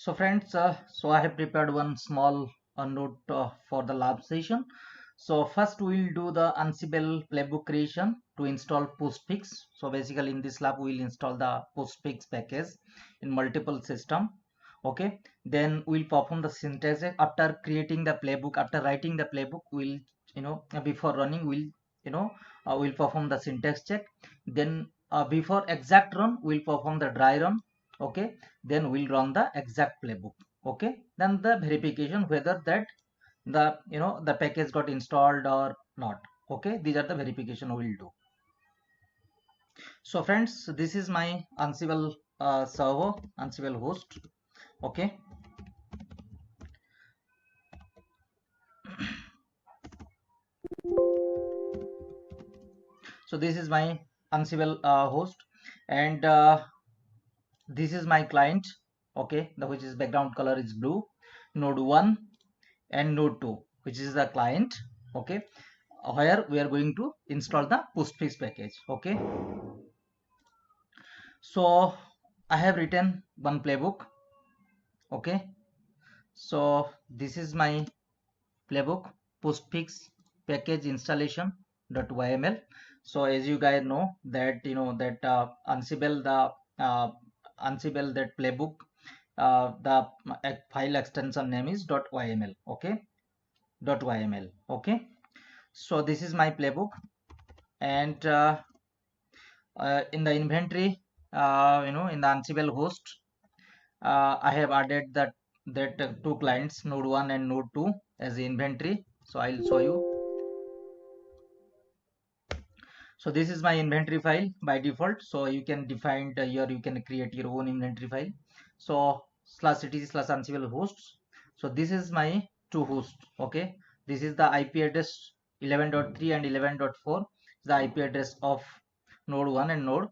So friends, so I have prepared one small note for the lab session. So first we will do the Ansible playbook creation to install postfix. So basically in this lab we will install the postfix package in multiple system. Okay, then we'll perform the syntax after creating the playbook. After writing the playbook, we'll before running we'll perform the syntax check. Then before exact run we'll perform the dry run. Okay, then we'll run the exact playbook. Okay, then the verification whether that the package got installed or not. Okay, these are the verification we'll do. So friends, this is my Ansible server, Ansible host. Okay, so this is my Ansible host, and this is my client. Okay, the which is background color is blue. Node 1 and node 2, which is the client. Okay, where we are going to install the postfix package. Okay, so I have written one playbook. Okay, so this is my playbook, postfix package installation.yml. So as you guys know that that Ansible, the uh, Ansible, that playbook, the file extension name is .yml. Okay, .yml. Okay, so this is my playbook, and in the inventory, in the Ansible host, I have added that two clients, node 1 and node 2, as the inventory. So I'll show you. So this is my inventory file by default. So you can define here, you can create your own inventory file. So /etc/ansible hosts. So this is my two hosts. Okay, this is the IP address 11.3 and 11.4, the IP address of node 1 and node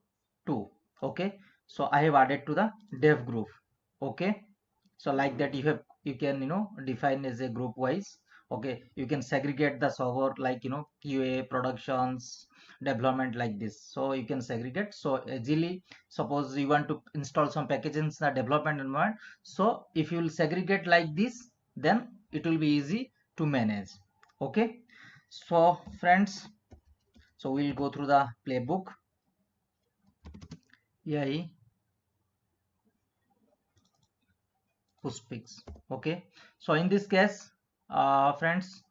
2. Okay, so I have added to the dev group. Okay, so like that you can define as a group wise. Okay, you can segregate the server like QA, productions, development, like this. So you can segregate. So easily, suppose you want to install some packages in the development environment, so if you will segregate like this, then it will be easy to manage. Okay, so friends, so we'll go through the playbook. Yeah, postfix. Okay, so in this case, friends,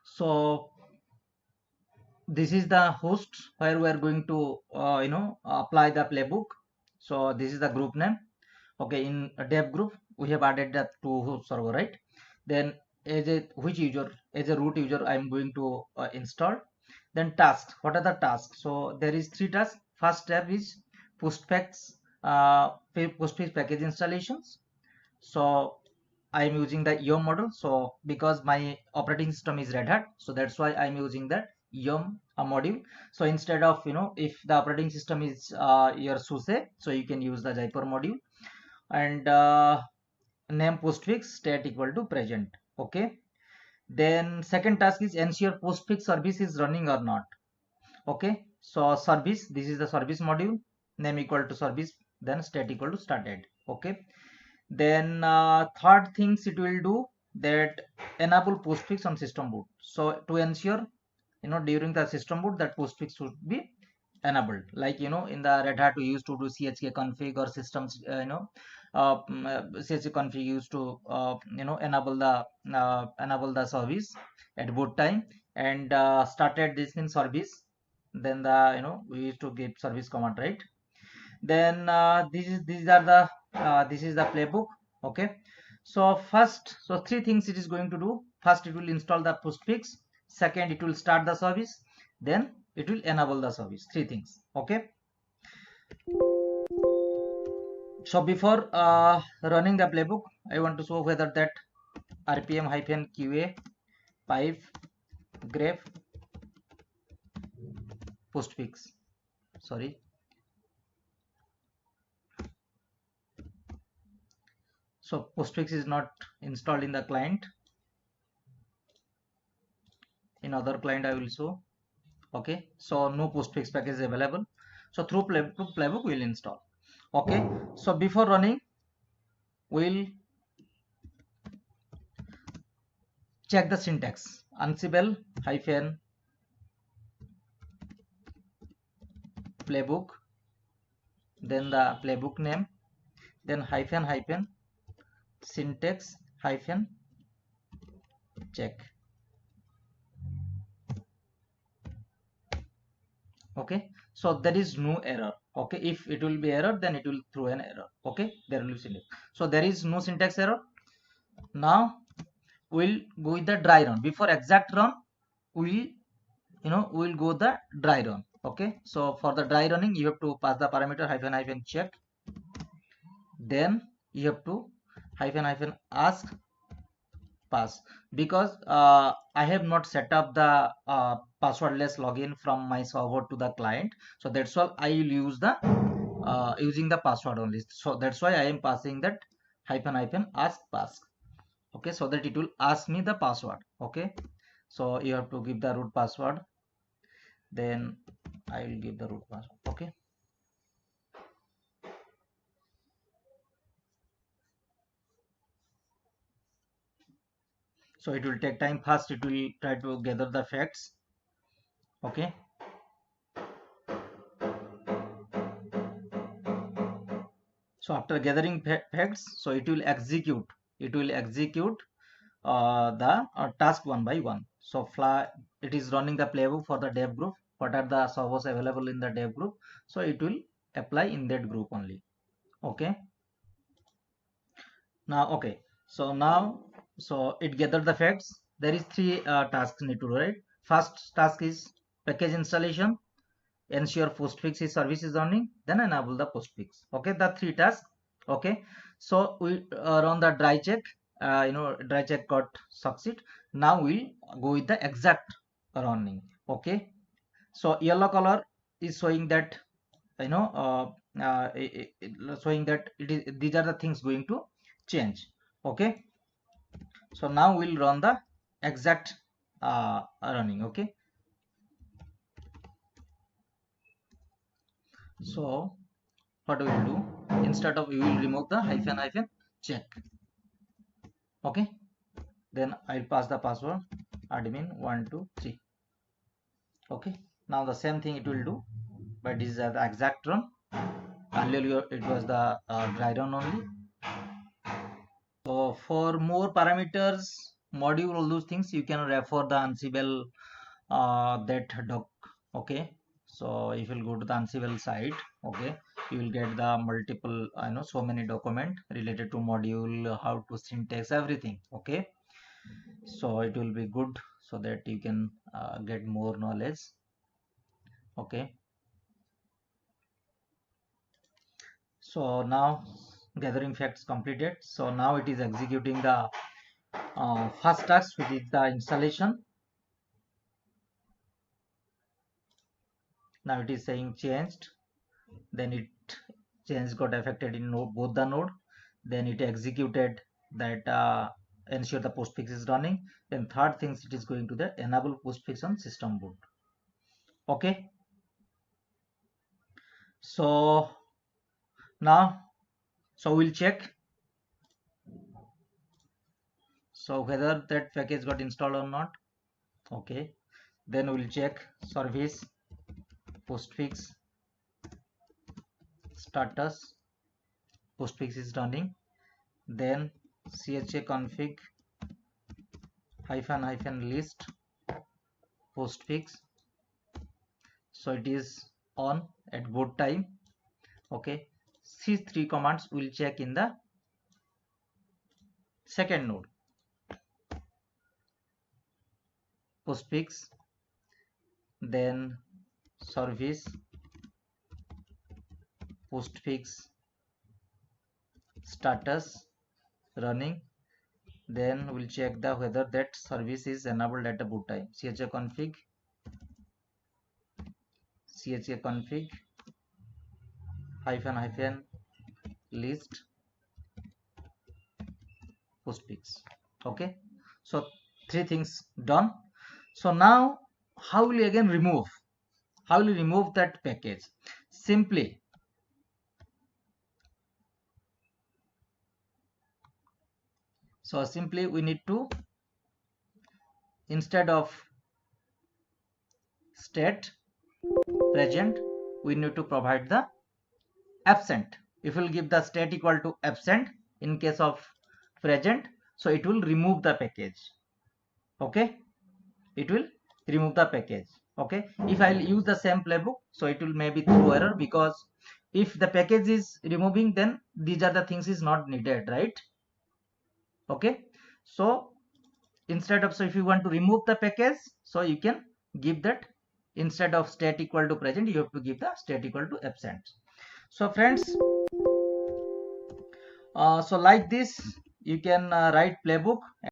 so this is the host where we are going to apply the playbook. So this is the group name. Okay, in a dev group we have added that to host server, right? Then as a which user, as a root user, I am going to install. Then tasks, what are the tasks? So there is three tasks. First step is postfix postfix package installations. So I am using the yum model. So because my operating system is Red Hat, so that's why I'm using that yum module. So instead of if the operating system is your SUSE, so you can use the Jaipur module, and name postfix state equal to present. Okay, then second task is ensure postfix service is running or not. Okay, so service, this is the service module, name equal to service, then state equal to started. Okay, then third things it will do, that enable postfix on system boot. So to ensure during the system boot that postfix should be enabled, like in the Red Hat we used to do chk config, or systems chk config used to enable the service at boot time, and started this in service, then the we used to give service command, right? Then this is the playbook. Okay, so first, so three things it is going to do. First, it will install the postfix. Second, it will start the service. Then it will enable the service. Three things. Okay, so before running the playbook, I want to show whether that rpm-qa pipe grep postfix, sorry, so postfix is not installed in the client. In other client I will show. Okay, so no postfix package is available. So through playbook we'll install. Okay, so before running, we'll check the syntax. Ansible hyphen playbook, then the playbook name, then hyphen hyphen syntax hyphen check. Okay, so there is no error. Okay, if it will be error, then it will throw an error. Okay, there will be syntax. So there is no syntax error. Now we'll go with the dry run. Before exact run, we'll go the dry run. Okay, so for the dry running, you have to pass the parameter hyphen hyphen check. Then you have to hyphen hyphen ask pass, because I have not set up the passwordless login from my server to the client, so that's why I will use the using the password only. So that's why I am passing that hyphen hyphen ask pass. Okay, so that it will ask me the password. Okay, so you have to give the root password, then I will give the root password. Okay, so it will take time. First it will try to gather the facts. Okay, so after gathering facts, so it will execute the task one by one. So it is running the playbook for the dev group. What are the servers available in the dev group? So it will apply in that group only. Okay, now okay, so it gathered the facts. There is three tasks need to do, right? First task is package installation, ensure postfix is service is running, then enable the postfix. Okay, the three tasks. Okay, so we run the dry check. Dry check got succeed. Now we'll go with the exact running. Okay, so yellow color is showing that showing that it is, these are the things going to change. Okay, so now we'll run the exact running. Okay, so what we will do, instead of, we will remove the hyphen hyphen check. Okay, then I'll pass the password admin 123. Okay, now the same thing it will do, but this is the exact run. Earlier it was the dry run only. So for more parameters, module, all those things, you can refer the Ansible that doc. Okay, so if you go to the Ansible site, okay, you will get the multiple so many document related to module, how to syntax, everything. Okay, so it will be good so that you can get more knowledge. Okay, so now gathering facts completed. So now it is executing the first task, which is the installation. Now it is saying changed, then it change got affected in both the node, then it executed that ensure the postfix is running, then third things it is going to the enable postfix on system boot. Okay, so now we'll check so whether that package got installed or not. Okay, then we'll check service postfix status, postfix is running, then cha config hyphen hyphen list postfix, so it is on at boot time. Okay, these three commands will check in the second node, postfix, then service postfix status running, then we'll check the whether that service is enabled at the boot time. Cha config hyphen hyphen list postfix. Okay, so three things done. So now how will you again remove, that package? Simply So simply we need to, instead of state present, we need to provide the absent. If we'll give the state equal to absent in case of present, so it will remove the package. Okay, it will remove the package. Okay, if I'll use the same playbook, so it will maybe throw error, because if the package is removing, then these are the things is not needed, right? Okay, so instead of, so if you want to remove the package, so you can give that, instead of state equal to present, you have to give the state equal to absent. So friends, so like this you can write playbook